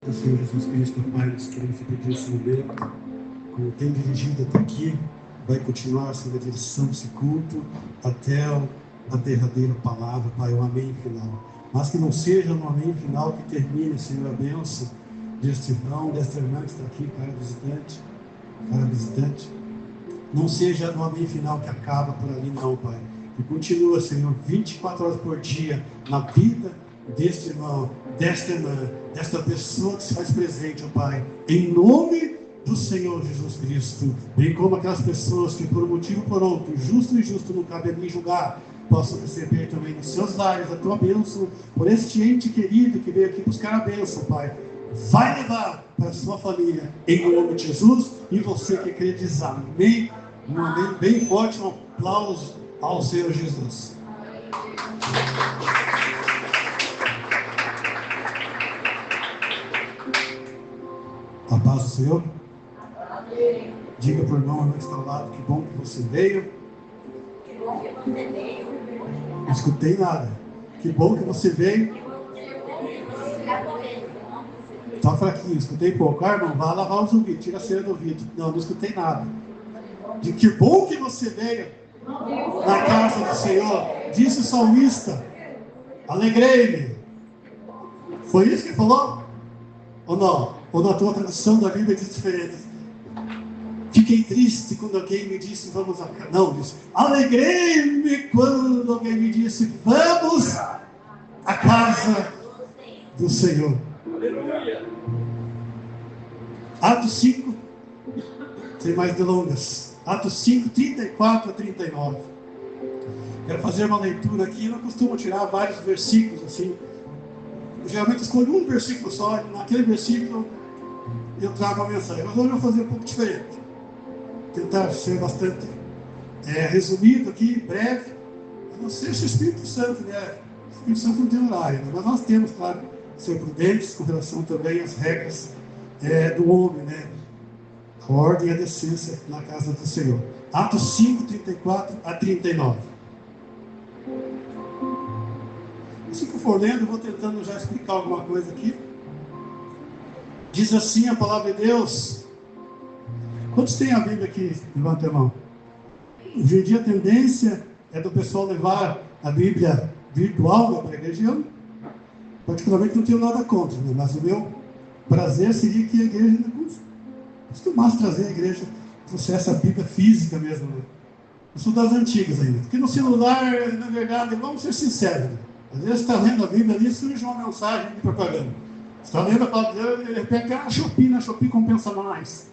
Do Senhor Jesus Cristo, Pai, nós queremos te pedir esse momento, como tem dirigido até aqui, vai continuar sendo a direção desse culto até a derradeira palavra, Pai, o amém final. Mas que não seja no amém final que termine, Senhor, a bênção deste irmão, desta irmã que está aqui, cara visitante. Não seja no amém final que acaba por ali, não, Pai. Que continua, Senhor, 24 horas por dia na vida deste irmão, desta irmã, desta pessoa que se faz presente, ó Pai, em nome do Senhor Jesus Cristo, bem como aquelas pessoas que por um motivo ou por outro, justo e injusto, não cabe a mim julgar, possam receber também nos seus lares a tua bênção, por este ente querido que veio aqui buscar a bênção, Pai. Vai levar para a sua família, em nome de Jesus, e você que crê diz amém, um amém bem forte, um aplauso ao Senhor Jesus. A paz do Senhor. Amém. Diga para o irmão que está ao lado, que bom que você veio. Que bom que você veio. Não escutei nada. Que bom que você veio. Está fraquinho, escutei pouco. Ah, irmão, vai lavar os ouvidos, tira a cera do ouvido. Não escutei nada. De que bom que você veio na casa do Senhor. Disse o salmista: alegrei-me. Foi isso que ele falou? Ou não? Ou na tua tradução da Bíblia diz diferente? Fiquei triste quando alguém me disse vamos a casa. Não, disse alegrei-me quando alguém me disse vamos à casa do Senhor. Aleluia. Atos 5, sem mais delongas. Atos 5, 34 a 39. Quero fazer uma leitura aqui. Eu não costumo tirar vários versículos assim. Eu geralmente escolho um versículo só, e naquele versículo eu trago a mensagem. Mas hoje eu vou fazer um pouco diferente. Tentar ser bastante resumido aqui, breve. Eu não sei se o Espírito Santo, né? O Espírito Santo não tem horário, né? Mas nós temos, claro, ser prudentes com relação também às regras do homem, né? A ordem e a decência na casa do Senhor. Atos 5, 34 a 39. Se eu for lendo, eu vou tentando já explicar alguma coisa aqui. Diz assim a palavra de Deus. Quantos tem a Bíblia aqui? Levanta a mão. Hoje em dia a tendência é do pessoal levar a Bíblia virtual para a igreja. Eu, particularmente, não tenho nada contra, né? Mas o meu prazer seria que a igreja costumasse trazer a igreja, trouxesse a Bíblia física mesmo, né? Eu sou das antigas ainda. Porque no celular, na verdade, vamos ser sinceros, né? Às vezes você está lendo a Bíblia ali e surge uma mensagem de propaganda. Você está lendo a palavra de Deus e de repente na Shopee compensa mais.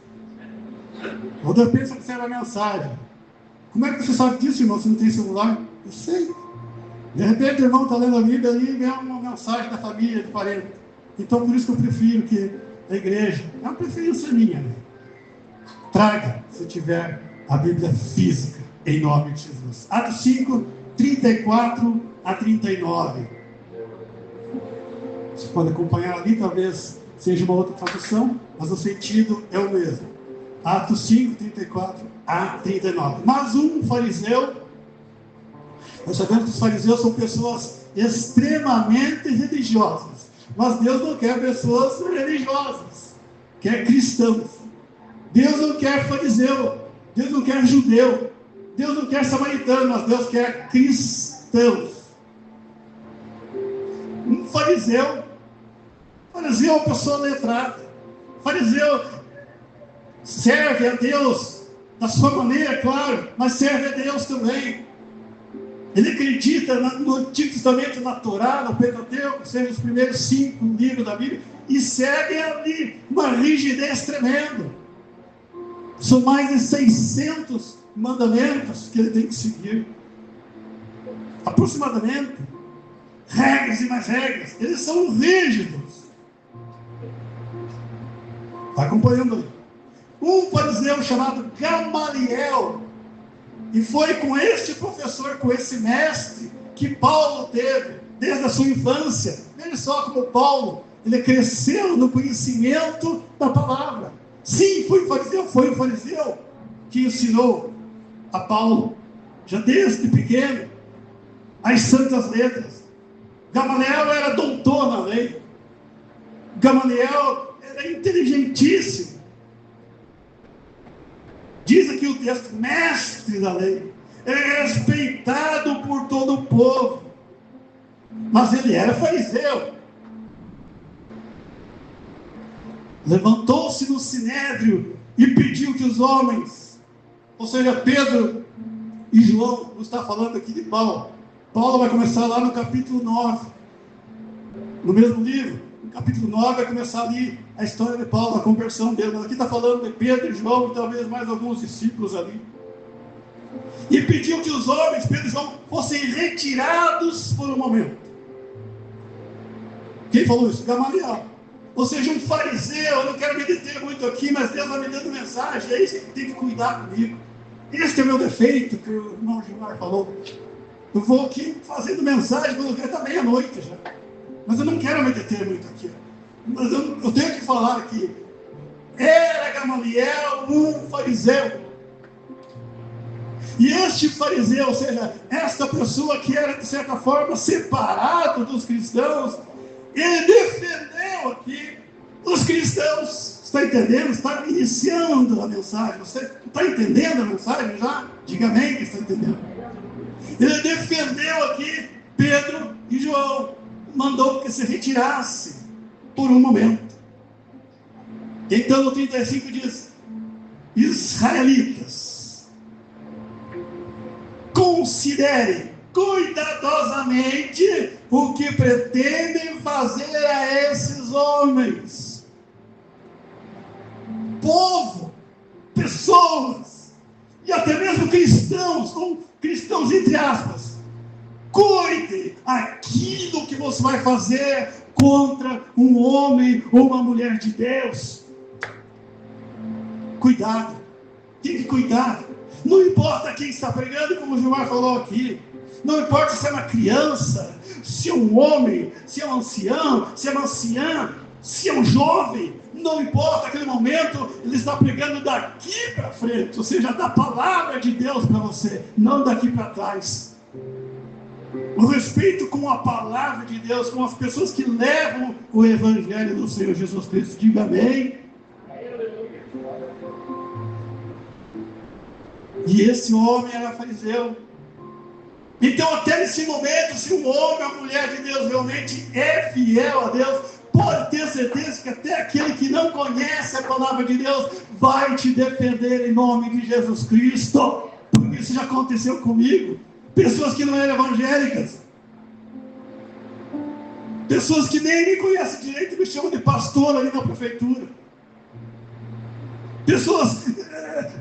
Ou de repente você recebe a mensagem. Como é que você sabe disso, irmão, se não tem celular? Eu sei. De repente o irmão está lendo a Bíblia ali e vem uma mensagem da família, do parente. Então por isso que eu prefiro que a igreja, é uma preferência minha, né? Traga, se tiver a Bíblia física, em nome de Jesus. Atos 5, 34 a 39. Você pode acompanhar ali, talvez seja uma outra tradução, mas o sentido é o mesmo. Atos 5, 34 a 39. Mas um fariseu, nós sabemos que os fariseus são pessoas extremamente religiosas, mas Deus não quer pessoas religiosas, quer cristãos. Deus não quer fariseu, Deus não quer judeu, Deus não quer samaritano, mas Deus quer cristãos. Um fariseu é uma pessoa letrada. Fariseu serve a Deus da sua maneira, claro, mas serve a Deus também. Ele acredita no Antigo Testamento, na Torá, no Pentateuco, que sejam os primeiros 5 livros da Bíblia, e segue ali uma rigidez tremenda. São mais de 600 mandamentos que ele tem que seguir. Aproximadamente. Regras e mais regras. Eles são rígidos. Está acompanhando ali. Um fariseu chamado Gamaliel. E foi com este professor, com esse mestre, que Paulo teve desde a sua infância. Veja só como Paulo, ele cresceu no conhecimento da palavra. Sim, foi um fariseu que ensinou a Paulo, já desde pequeno, as santas letras. Gamaliel era doutor na lei. Gamaliel era inteligentíssimo. Diz aqui o texto, mestre da lei, é respeitado por todo o povo, mas ele era fariseu. Levantou-se no sinédrio e pediu que os homens, ou seja, Pedro e João, não está falando aqui de Paulo. Paulo vai começar lá no capítulo 9, no mesmo livro. No capítulo 9 vai começar ali a história de Paulo, a conversão dele. Mas aqui está falando de Pedro e João e talvez mais alguns discípulos ali. E pediu que os homens, Pedro e João, fossem retirados por um momento. Quem falou isso? Gamaliel. Ou seja, um fariseu. Eu não quero me deter muito aqui, mas Deus vai me dando mensagem. É isso que tem que cuidar comigo. Este é o meu defeito, que o irmão Gilmar falou. Eu vou aqui fazendo mensagem, quando está meia-noite já. Mas eu não quero me deter muito aqui. Mas eu tenho que falar aqui. Era Gamaliel um fariseu. E este fariseu, ou seja, esta pessoa que era de certa forma separado dos cristãos, ele defendeu aqui os cristãos. Está entendendo? Está iniciando a mensagem. Você está entendendo a mensagem já? Diga amém que está entendendo. Ele defendeu aqui Pedro e João. Mandou que se retirasse por um momento. Então no 35 diz: israelitas, considerem cuidadosamente o que pretendem fazer a esses homens. Povo, pessoas, e até mesmo cristãos, com cristãos entre aspas, cuide aquilo que você vai fazer contra um homem ou uma mulher de Deus. Cuidado, tem que cuidar. Não importa quem está pregando, como o Gilmar falou aqui. Não importa se é uma criança, se é um homem, se é um ancião, se é uma anciã, se é um jovem. Não importa, aquele momento ele está pregando daqui para frente, ou seja, da palavra de Deus para você, não daqui para trás. O respeito com a palavra de Deus, com as pessoas que levam o evangelho do Senhor Jesus Cristo. Diga amém. E esse homem era fariseu. Então até nesse momento, se um homem ou mulher de Deus realmente é fiel a Deus, pode ter certeza que até aquele que não conhece a palavra de Deus vai te defender em nome de Jesus Cristo. Porque isso já aconteceu comigo. Pessoas que não eram evangélicas, pessoas que nem me conhecem direito, me chamam de pastor ali na prefeitura, pessoas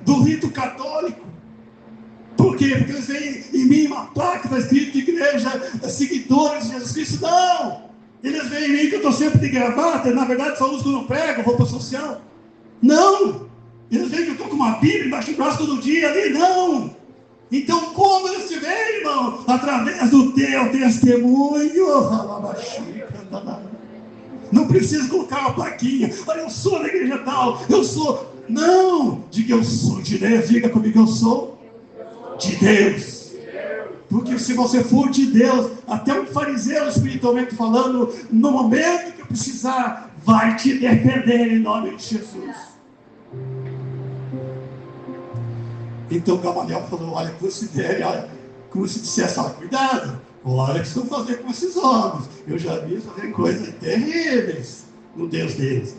do rito católico. Por quê? Porque eles veem em mim uma placa que está escrito igreja, seguidores de Jesus Cristo. Não! Eles veem em mim que eu estou sempre de gravata, na verdade só uso quando eu prego, roupa social. Não! Eles veem que eu estou com uma Bíblia embaixo do braço todo dia ali. Não! Então, como eles te veem, irmão? Através do teu testemunho. Não precisa colocar uma plaquinha. Olha, eu sou da igreja tal. Eu sou. Não! Diga, eu sou de Deus. Diga comigo, eu sou de Deus. Porque se você for de Deus, até um fariseu espiritualmente falando, no momento que eu precisar, vai te defender em nome de Jesus. Então Gamaliel falou: olha, considere, olha, como se dissesse, olha, cuidado, olha o que estão fazendo com esses homens. Eu já vi fazer coisas terríveis no Deus deles.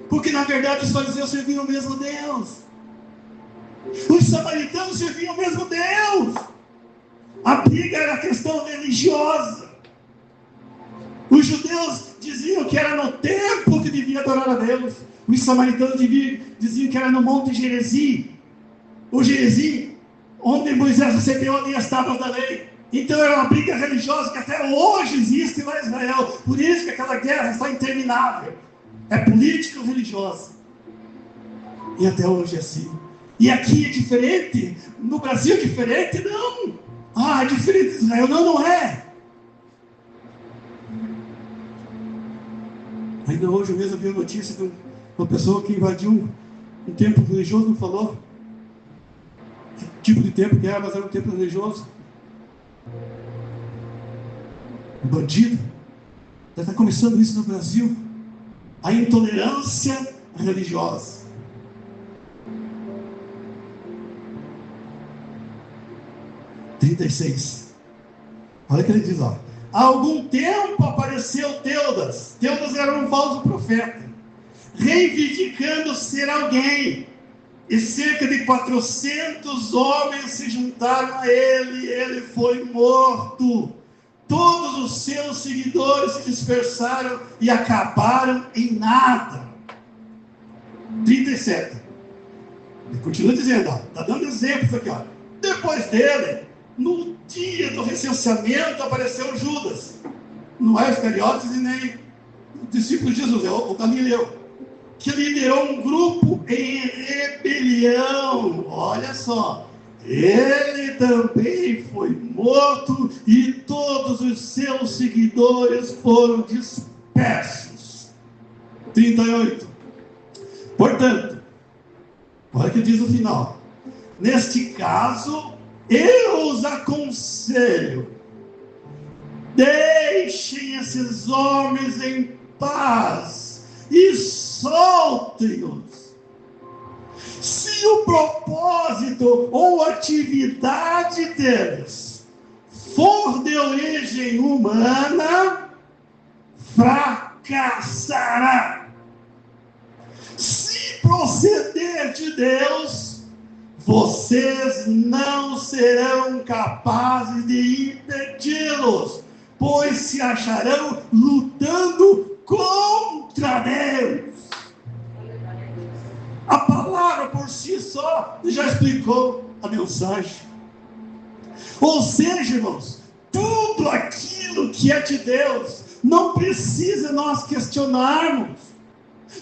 Porque na verdade os fariseus serviam o mesmo Deus. Os samaritanos serviam o mesmo Deus. A briga era a questão religiosa. Os judeus diziam que era no templo que devia adorar a Deus. Os samaritanos diziam que era no Monte Gerizim. O Gerizim, onde Moisés recebeu ali as tábuas da lei. Então era uma briga religiosa que até hoje existe lá em Israel. Por isso que aquela guerra está interminável. É política ou religiosa. E até hoje é assim. E aqui é diferente? No Brasil é diferente? Não. Ah, é diferente de Israel. Não, não é. Ainda hoje mesmo eu vi a notícia de uma pessoa que invadiu um templo religioso, não falou que tipo de templo que era, mas era um templo religioso. Um bandido. Já está começando isso no Brasil. a intolerância religiosa. Olha o que ele diz, ó. Há algum tempo apareceu Teudas. Teudas era um falso profeta, reivindicando ser alguém. E cerca de 400 homens se juntaram a ele. Ele foi morto. Todos os seus seguidores se dispersaram e acabaram em nada. 37. Ele continua dizendo, está dando exemplos aqui, ó. Depois dele, no dia do recenseamento, apareceu Judas. Não é Iscariotes e nem o discípulo de Jesus, é o Galileu, que liderou um grupo em rebelião. Olha só. Ele também foi morto e todos os seus seguidores foram dispersos. 38. Portanto, olha o que diz o final. Neste caso, eu os aconselho: deixem esses homens em paz e soltem-os. Se o propósito ou atividade deles for de origem humana, fracassará. Se proceder de Deus, vocês não serão capazes de impedi-los, pois se acharão lutando contra Deus. A palavra por si só já explicou a mensagem. Ou seja, irmãos, tudo aquilo que é de Deus não precisa nós questionarmos,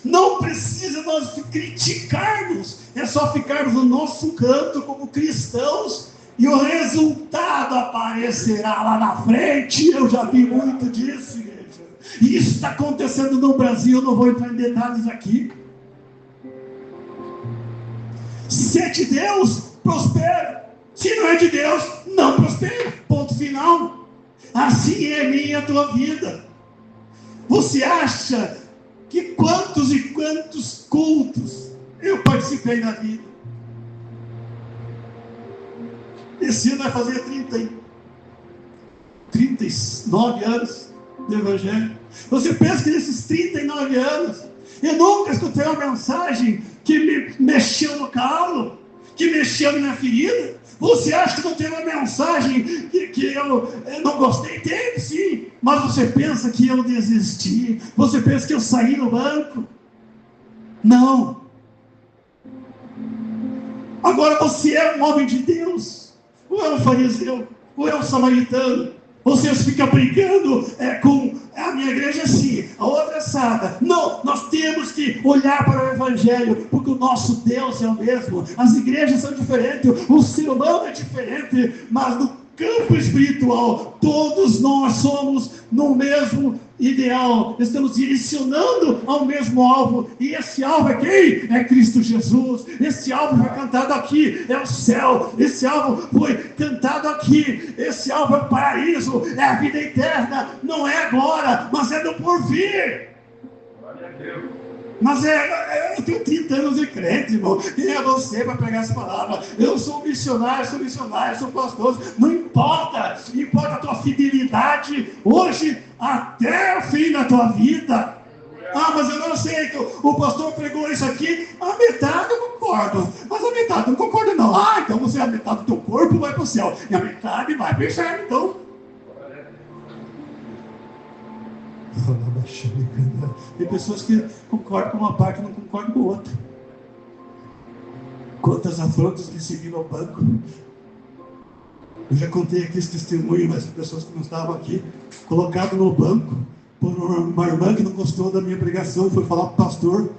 não precisa nós criticarmos, é só ficarmos no nosso canto como cristãos e o resultado aparecerá lá na frente. Eu já vi muito disso, igreja, e isso está acontecendo no Brasil. Eu não vou entrar em detalhes aqui. Se é de Deus, prospera. Se não é de Deus, não prospera. Ponto final. Assim é a minha e a tua vida. Você acha que quantos e quantos cultos eu participei na vida? Esse ano vai fazer 39 anos de Evangelho. Você pensa que nesses 39 anos eu nunca escutei uma mensagem que me mexeu no calo, que mexeu na minha ferida? Você acha que não teve uma mensagem que eu não gostei? Teve sim, mas você pensa que eu desisti? Você pensa que eu saí no banco? Não. Agora você é um homem de Deus, ou é um fariseu, ou é um samaritano? Você fica brigando com a minha igreja assim, a outra assada. Não, nós temos que olhar para o Evangelho, porque o nosso Deus é o mesmo. As igrejas são diferentes, o ser humano é diferente, mas no campo espiritual, todos nós somos no mesmo ideal, estamos direcionando ao mesmo alvo, e esse alvo é quem? É Cristo Jesus. Esse alvo foi cantado aqui, é o céu. Esse alvo foi cantado aqui, esse alvo é o paraíso, é a vida eterna. Não é agora, mas é do porvir. Glória a Deus. Mas eu tenho 30 anos de crente, irmão. Quem é você para pregar essa palavra? Eu sou missionário, sou pastor. Não importa. Importa a tua fidelidade hoje até o fim da tua vida. Ah, mas eu não sei que o pastor pregou isso aqui. A metade eu concordo, mas a metade eu não concordo não. Ah, então você, a metade do teu corpo vai para o céu e a metade vai para o inferno. Então tem pessoas que concordam com uma parte e não concordam com outra. Quantas afrontas recebiam ao banco. Eu já contei aqui esse testemunho, mas as pessoas que não estavam aqui, colocado no banco por uma irmã que não gostou da minha pregação, foi falar para o pastor,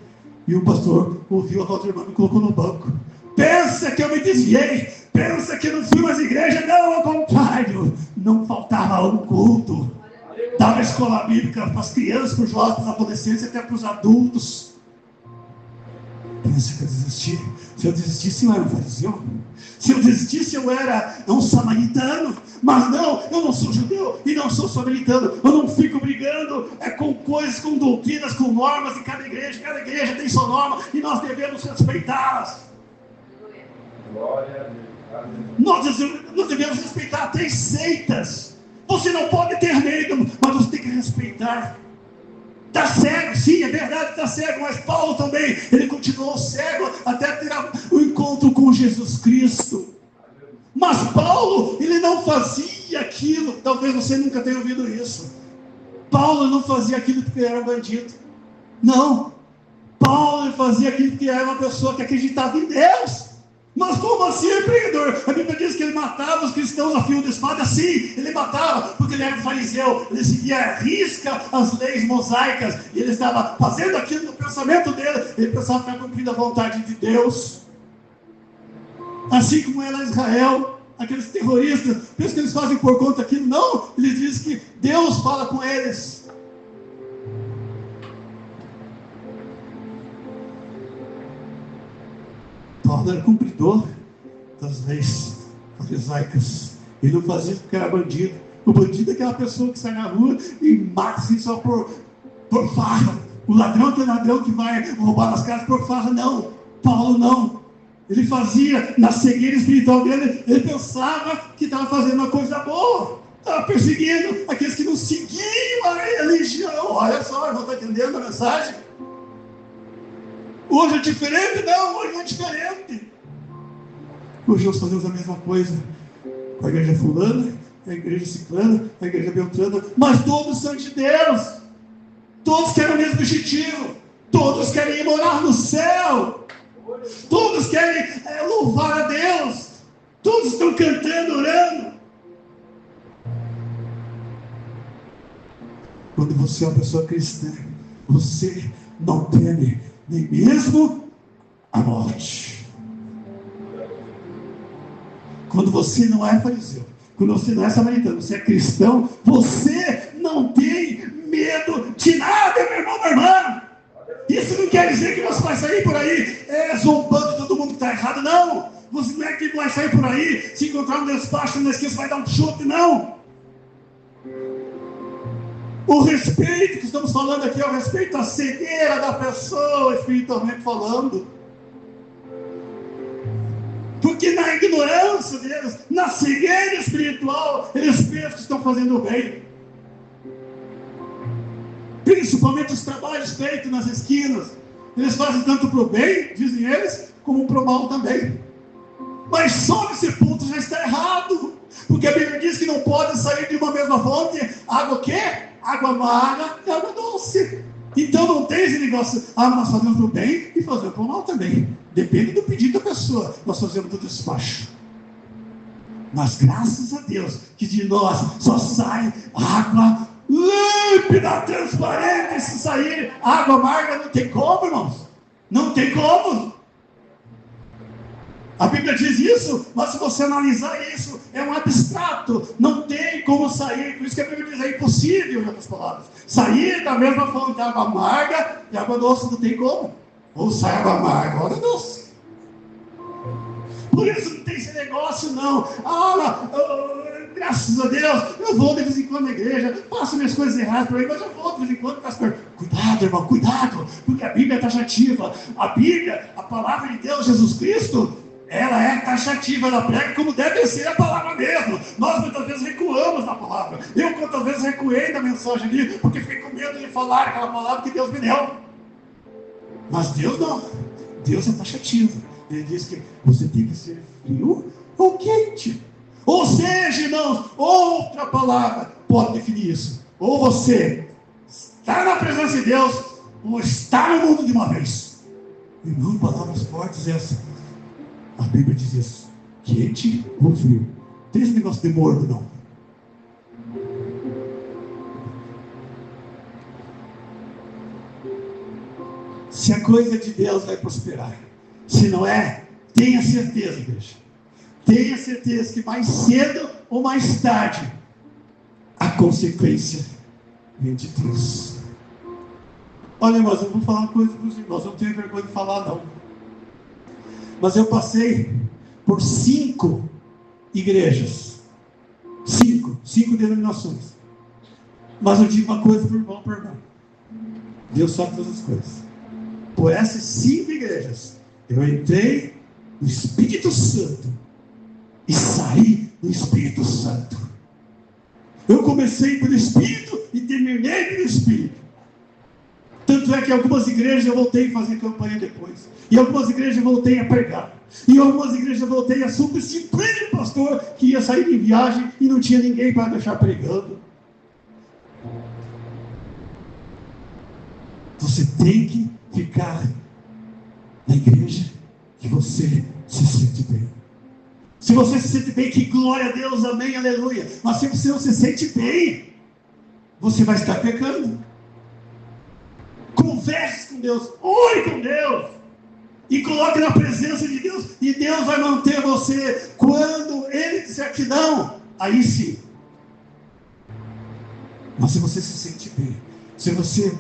e o pastor ouviu a outra irmã e me colocou no banco. Pensa que eu me desviei, pensa que eu não fui mais igreja? Não, ao contrário, não faltava um culto. Dava escola bíblica para as crianças, para os jovens, para os adolescentes, até para os adultos. pensa que eu desisti? Se eu desistisse, eu era um fariseu. Se eu desistisse, eu era um samaritano. Mas não, eu não sou judeu e não sou samaritano. Eu não fico brigando com coisas, com doutrinas, com normas. E cada igreja tem sua norma e nós devemos respeitá-las. Nós devemos respeitar até as seitas. Você não pode ter medo, mas você tem que respeitar. Está cego, sim, é verdade, está cego, mas Paulo também, ele continuou cego até ter o encontro com Jesus Cristo. Mas Paulo, ele não fazia aquilo. Talvez você nunca tenha ouvido isso. Paulo não fazia aquilo porque era um bandido. Não, Paulo fazia aquilo porque era uma pessoa que acreditava em Deus. Mas como assim, empreendedor? A Bíblia diz que ele matava os cristãos a fio de espada. Sim, ele matava, porque ele era um fariseu. Ele seguia à risca as leis mosaicas. E ele estava fazendo aquilo no pensamento dele. Ele pensava que estava cumprindo a vontade de Deus. Assim como era Israel, aqueles terroristas, pensam que eles fazem por conta daquilo. Não, eles dizem que Deus fala com eles. Paulo era cumpridor das leis farisaicas. Ele não fazia isso porque era bandido. O bandido é aquela pessoa que sai na rua e mata assim só por farra. O ladrão que é ladrão que vai roubar nas casas por farra. Não, Paulo não. Ele fazia, na cegueira espiritual dele, ele pensava que estava fazendo uma coisa boa. Estava perseguindo aqueles que não seguiam a religião. Olha só, irmão, está entendendo a mensagem? Hoje é diferente? Não, hoje é diferente. Hoje nós fazemos a mesma coisa com a igreja fulana, a igreja ciclana, a igreja beltrana, mas todos são de Deus. Todos querem o mesmo objetivo. Todos querem ir morar no céu. Todos querem louvar a Deus. Todos estão cantando, orando. Quando você é uma pessoa cristã, você não teme nem mesmo a morte. Quando você não é fariseu, quando você não é samaritano, você é cristão, você não tem medo de nada, meu irmão, minha irmã. Isso não quer dizer que você vai sair por aí zombando todo mundo que está errado, não. Você não é que vai sair por aí, se encontrar um despacho na esquina, você vai dar um chute, não. O respeito que estamos falando aqui é o respeito à cegueira da pessoa, espiritualmente falando. Porque na ignorância deles, na cegueira espiritual, eles pensam que estão fazendo o bem. Principalmente os trabalhos feitos nas esquinas. Eles fazem tanto para o bem, dizem eles, como para o mal também. Mas só nesse ponto já está errado. Porque a Bíblia diz que não pode sair de uma mesma fonte água o quê? Água amarga e água doce. Então não tem esse negócio, nós fazemos para o bem e fazemos para o mal também. Depende do pedido da pessoa, nós fazemos do despacho. Mas graças a Deus, que de nós só sai água límpida, transparente. Se sair água amarga, não tem como, irmãos. Não tem como. A Bíblia diz isso, mas se você analisar isso, é um abstrato, não tem como sair, por isso que a Bíblia diz, é impossível, em outras palavras, sair da mesma fonte, água amarga e água doce, não tem como, ou sai água amarga, ou água doce. Por isso não tem esse negócio não, graças a Deus, eu vou de vez em quando na igreja, faço minhas coisas erradas por aí, mas eu vou de vez em quando com as coisas. Cuidado, irmão, cuidado, porque a Bíblia é taxativa, a Bíblia, a palavra de Deus, Jesus Cristo, ela é taxativa, ela prega como deve ser a palavra mesmo. Nós muitas vezes recuamos na palavra. Eu quantas vezes recuei da mensagem ali, porque fiquei com medo de falar aquela palavra que Deus me deu. Mas Deus não. Deus é taxativo. Ele diz que você tem que ser frio ou quente. Ou seja, irmãos, outra palavra pode definir isso. Ou você está na presença de Deus, ou está no mundo de uma vez. Irmão, palavras fortes essas. A Bíblia diz isso, quente ou frio. Tem esse negócio de morno, não. Se a coisa de Deus vai prosperar, se não é, tenha certeza, igreja. Tenha certeza que mais cedo ou mais tarde, a consequência vem de Deus. Olha, irmãos, eu vou falar uma coisa para os irmãos, não tenho vergonha de falar, não. Mas eu passei por 5 igrejas. 5 denominações. Mas eu digo uma coisa para o irmão, Deus sabe todas as coisas. Por essas 5 igrejas, eu entrei no Espírito Santo e saí no Espírito Santo. Eu comecei pelo Espírito e terminei pelo Espírito. Tanto é que em algumas igrejas eu voltei a fazer campanha depois. Em algumas igrejas eu voltei a pregar. Em algumas igrejas eu voltei a substituir o pastor que ia sair em viagem e não tinha ninguém para deixar pregando. Você tem que ficar na igreja que você se sente bem. Se você se sente bem, que glória a Deus, amém, aleluia. Mas se você não se sente bem, você vai estar pecando. Converse com Deus, ore com Deus, e coloque na presença de Deus, e Deus vai manter você. Quando Ele disser que não, aí sim. Mas se você se sente bem, se você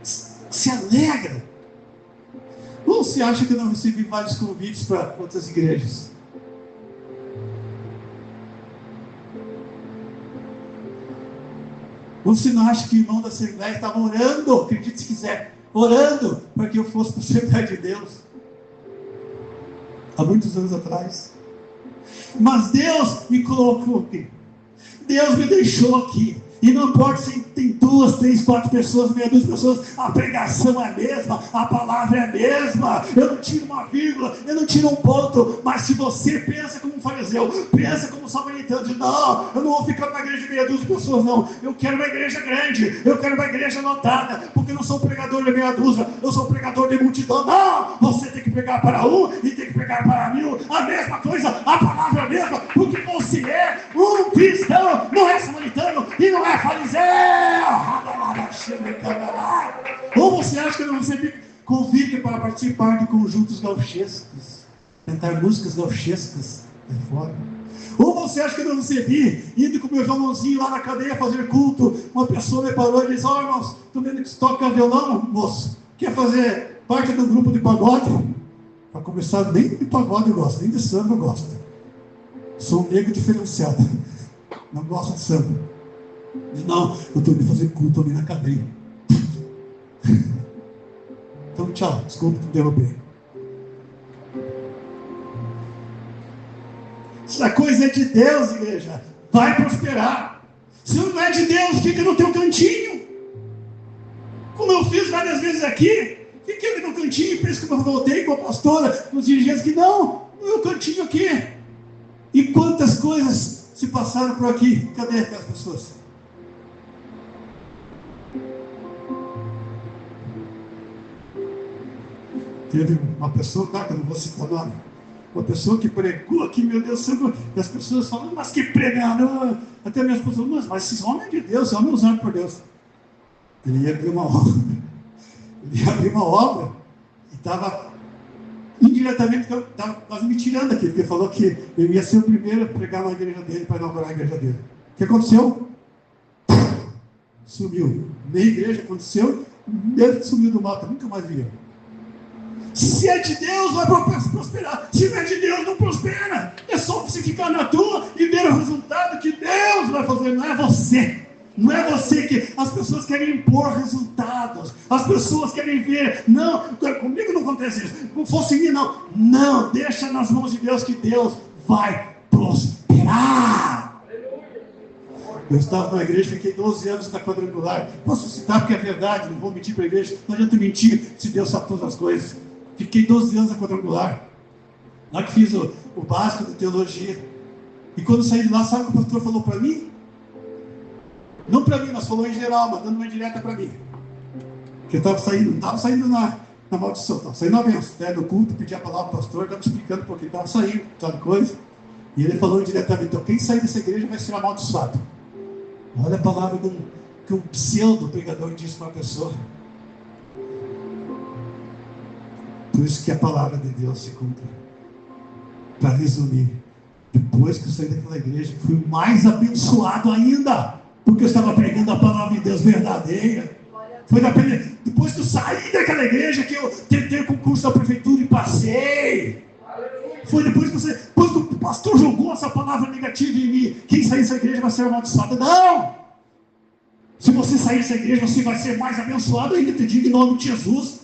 se alegra, ou você acha que eu não recebi vários convites para outras igrejas? Você não acha que o irmão da Assembleia estava orando, acredite se quiser, orando para que eu fosse para a Assembleia de Deus? Há muitos anos atrás. Mas Deus me colocou aqui. Deus me deixou aqui. E não importa se tem 2, 3, 4 pessoas, meia dúzia de pessoas, a pregação é a mesma, a palavra é a mesma. Eu não tiro uma vírgula, eu não tiro um ponto. Mas se você pensa como um fariseu, pensa como um samaritano, diz, não, eu não vou ficar numa igreja de meia dúzia de pessoas, não. Eu quero uma igreja grande, eu quero uma igreja lotada, porque eu não sou pregador de meia dúzia, eu sou pregador de multidão. Não, você tem que pregar para um e tem que pregar para 1000. A mesma coisa, a palavra é a mesma, porque você é um cristão, não é samaritano e não é fariseu. Ou você acha que eu não recebi convite para participar de conjuntos gauchescos, cantar músicas gauchescas aí fora? Ou você acha que eu não recebi, indo com meu irmãozinho lá na cadeia fazer culto, uma pessoa me parou e disse, ó irmãos, estou vendo que você toca violão, moço, quer fazer parte do grupo de pagode? Para começar, nem de pagode eu gosto, nem de samba eu gosto. Sou um negro diferenciado, não gosto de samba. Não, eu estou indo fazer culto ali na cadeia. Então tchau, desculpa te interromper. Se a coisa é de Deus, igreja, vai prosperar. Se não é de Deus, fica no teu cantinho. Como eu fiz várias vezes aqui, fiquei ali no cantinho, penso que eu voltei com a pastora, com os dirigentes, que não, no meu cantinho aqui. E quantas coisas se passaram por aqui? Cadê aquelas pessoas? Teve uma pessoa, tá, que eu não vou citar o nome, uma pessoa que pregou aqui, meu Deus do céu, e as pessoas falam, mas que pregador, até minhas pessoas, mas esses homens de Deus, homens usados por Deus. Ele ia abrir uma obra, e estava indiretamente, estava quase me tirando aqui, porque falou que ele ia ser o primeiro a pregar na igreja dele, para inaugurar a igreja dele. O que aconteceu? Sumiu. Meia igreja aconteceu, ele sumiu do mapa, nunca mais vi. Se é de Deus, vai prosperar. Se não é de Deus, não prospera. É só você ficar na tua e ver o resultado que Deus vai fazer. Não é você. Não é você que... As pessoas querem impor resultados. As pessoas querem ver. Não, comigo não acontece isso. Não fosse mim, não. Não, deixa nas mãos de Deus que Deus vai prosperar. Eu estava na igreja, fiquei 12 anos na quadrangular. Posso citar porque é verdade, não vou mentir para a igreja. Não adianta mentir se Deus sabe todas as coisas. Fiquei 12 anos na quadrangular. Lá que fiz o básico de teologia. E quando saí de lá, sabe o que o pastor falou para mim? Não para mim, mas falou em geral, mandando uma direta para mim. Porque eu estava saindo na maldição, estava saindo na bênção. No culto, pedi a palavra ao pastor, estava explicando porque estava saindo, tal coisa. E ele falou diretamente, então quem sair dessa igreja vai ser amaldiçoado. Olha a palavra que um pseudo-pregador disse para uma pessoa. Por isso que a palavra de Deus se cumpre. Para resumir, depois que eu saí daquela igreja, fui mais abençoado ainda, porque eu estava pregando a palavra de Deus verdadeira. Foi depois que eu saí daquela igreja que eu tentei o concurso da prefeitura e passei. ser amaldiçoada. Não! Se você sair dessa igreja, você vai ser mais abençoado ainda, te digo em nome de Jesus.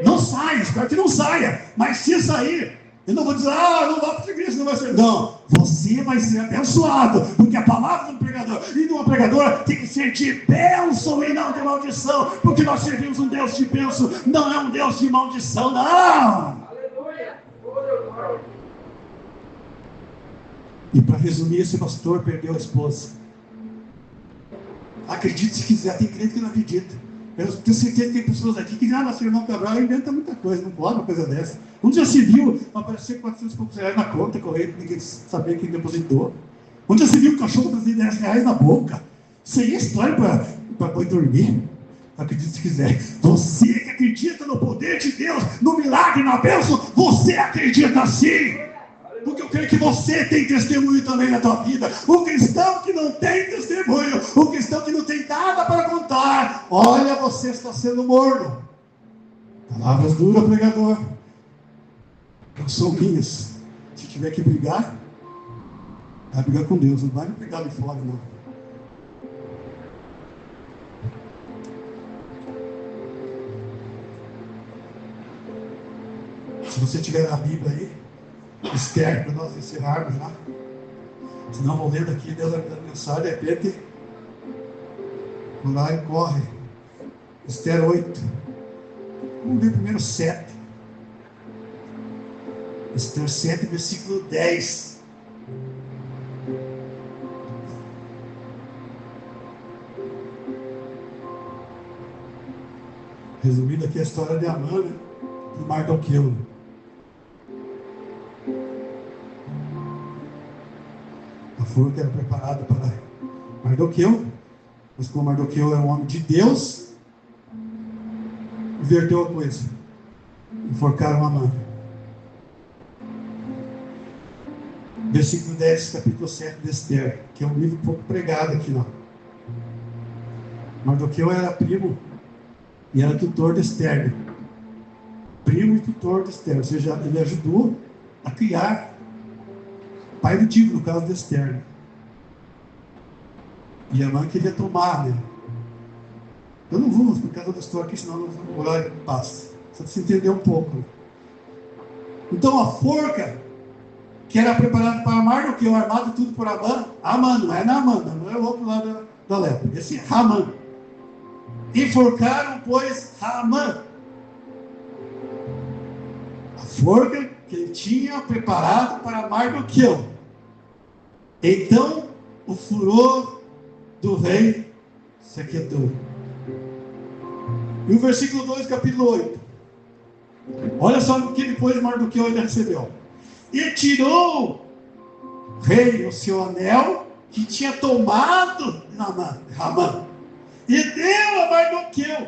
Não saia, espero que não saia. Mas se sair, eu não vou dizer, não vá para a igreja, não vai ser. Não, você vai ser abençoado, porque a palavra do pregador e de uma pregadora tem que ser de bênção e não de maldição, porque nós servimos um Deus de bênção, não é um Deus de maldição, não. Aleluia. E para resumir, esse pastor perdeu a esposa. Acredite se quiser, tem crente que não acredita. Eu tenho certeza que tem pessoas aqui que já nasceu irmão Cabral e inventa muita coisa, não pode uma coisa dessa. Onde já se viu aparecer 400 e poucos reais na conta corrente, ninguém sabia quem depositou. Onde já se viu o cachorro trazendo 10 reais na boca. Isso aí é história para dormir. Acredite se quiser. Você que acredita no poder de Deus, no milagre, na bênção, você acredita sim. Porque eu creio que você tem testemunho também na tua vida. O cristão que não tem testemunho, o cristão que não tem nada para contar, olha, você está sendo morno. Palavras duras, pregador. Não são minhas. Se tiver que brigar, vai brigar com Deus, não vai me pegar ali fora, não. Se você tiver a Bíblia aí, Esther, para nós encerrarmos já. Senão vou lendo aqui, Deus vai me dando mensagem, de repente, o horário corre. Esther 8. Vamos ler primeiro 7. Esther 7, versículo 10. Resumindo aqui a história de Amã e Mardoqueu. A forca era preparada para Mardoqueu, mas como Mardoqueu era um homem de Deus, inverteu a coisa. Enforcaram Amã. Versículo 10, capítulo 7 de Esther, que é um livro pouco pregado aqui, não. Mardoqueu era primo e era tutor de Esther. Primo e tutor de Esther, ou seja, ele ajudou a criar pai do tipo, no caso de Esther. E Amã queria tomar, né? Eu não vou explicar toda a história aqui, senão o horário passa. Só para você entender um pouco. Né? Então a forca, que era preparada para Mardoqueu, armado tudo por Amã, não é Naamã, não é o outro lado da lepra. Esse é Amã. Enforcaram, pois, Amã. A forca que ele tinha preparado para Mardoqueu. Então o furor do rei se aquietou. E o versículo 2, capítulo 8. Olha só o que depois Mardoqueu ele recebeu. E tirou o rei o seu anel que tinha tomado Amã e deu a Mardoqueu.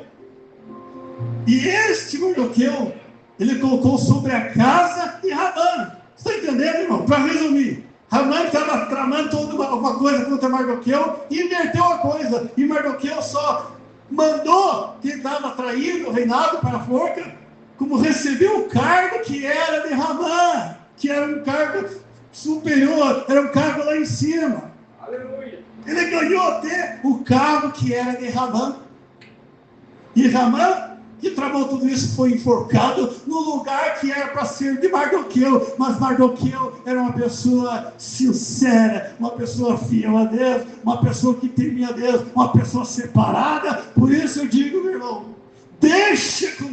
E este Mardoqueu ele colocou sobre a casa de Amã. Você está entendendo, irmão? Para resumir, Amã estava tramando toda alguma coisa contra Mardoqueu e inverteu a coisa. E Mardoqueu só mandou que estava traindo o reinado para a forca, como recebeu o cargo que era de Amã, que era um cargo superior, era um cargo lá em cima. Aleluia. Ele ganhou até o cargo que era de Amã. E Amã, que tramou tudo isso, foi enforcado no lugar que era para ser de Mardoqueu. Mas Mardoqueu era uma pessoa sincera, uma pessoa fiel a Deus, uma pessoa que temia a Deus, uma pessoa separada. Por isso eu digo, meu irmão, deixa com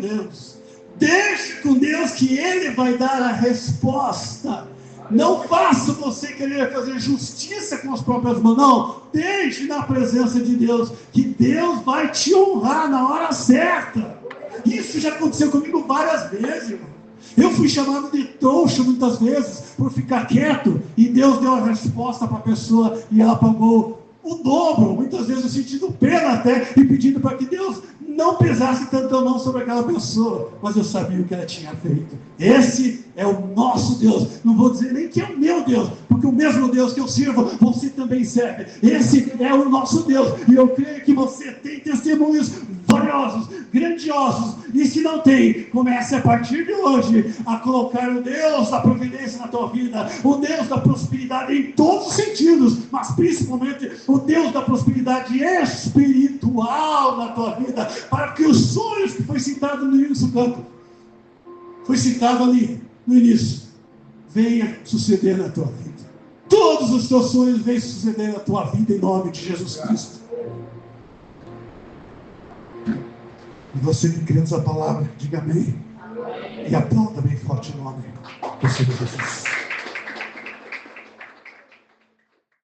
Deus que Ele vai dar a resposta. Não faça você querer fazer justiça com as próprias mãos, não. Deixe na presença de Deus, que Deus vai te honrar na hora certa. Isso já aconteceu comigo várias vezes, irmão. Eu fui chamado de trouxa muitas vezes por ficar quieto, e Deus deu a resposta para a pessoa e ela pagou o dobro, muitas vezes eu sentindo pena até, e pedindo para que Deus não pesasse tanto a mão sobre aquela pessoa, mas eu sabia o que ela tinha feito. Esse é o nosso Deus. Não vou dizer nem que é o meu Deus, porque o mesmo Deus que eu sirvo, você também serve. Esse é o nosso Deus, e eu creio que você tem testemunhos vitoriosos, grandiosos. E se não tem, comece a partir de hoje a colocar o Deus da providência na tua vida, o Deus da prosperidade em todos os sentidos, mas principalmente o Deus da prosperidade espiritual na tua vida, para que os sonhos que foi citado no início do canto, foi citado ali no início, venha suceder na tua vida. Todos os teus sonhos venham suceder na tua vida em nome de Jesus Cristo. E você que crê nessa palavra, diga amém. E aplauda bem forte o nome do Senhor Jesus.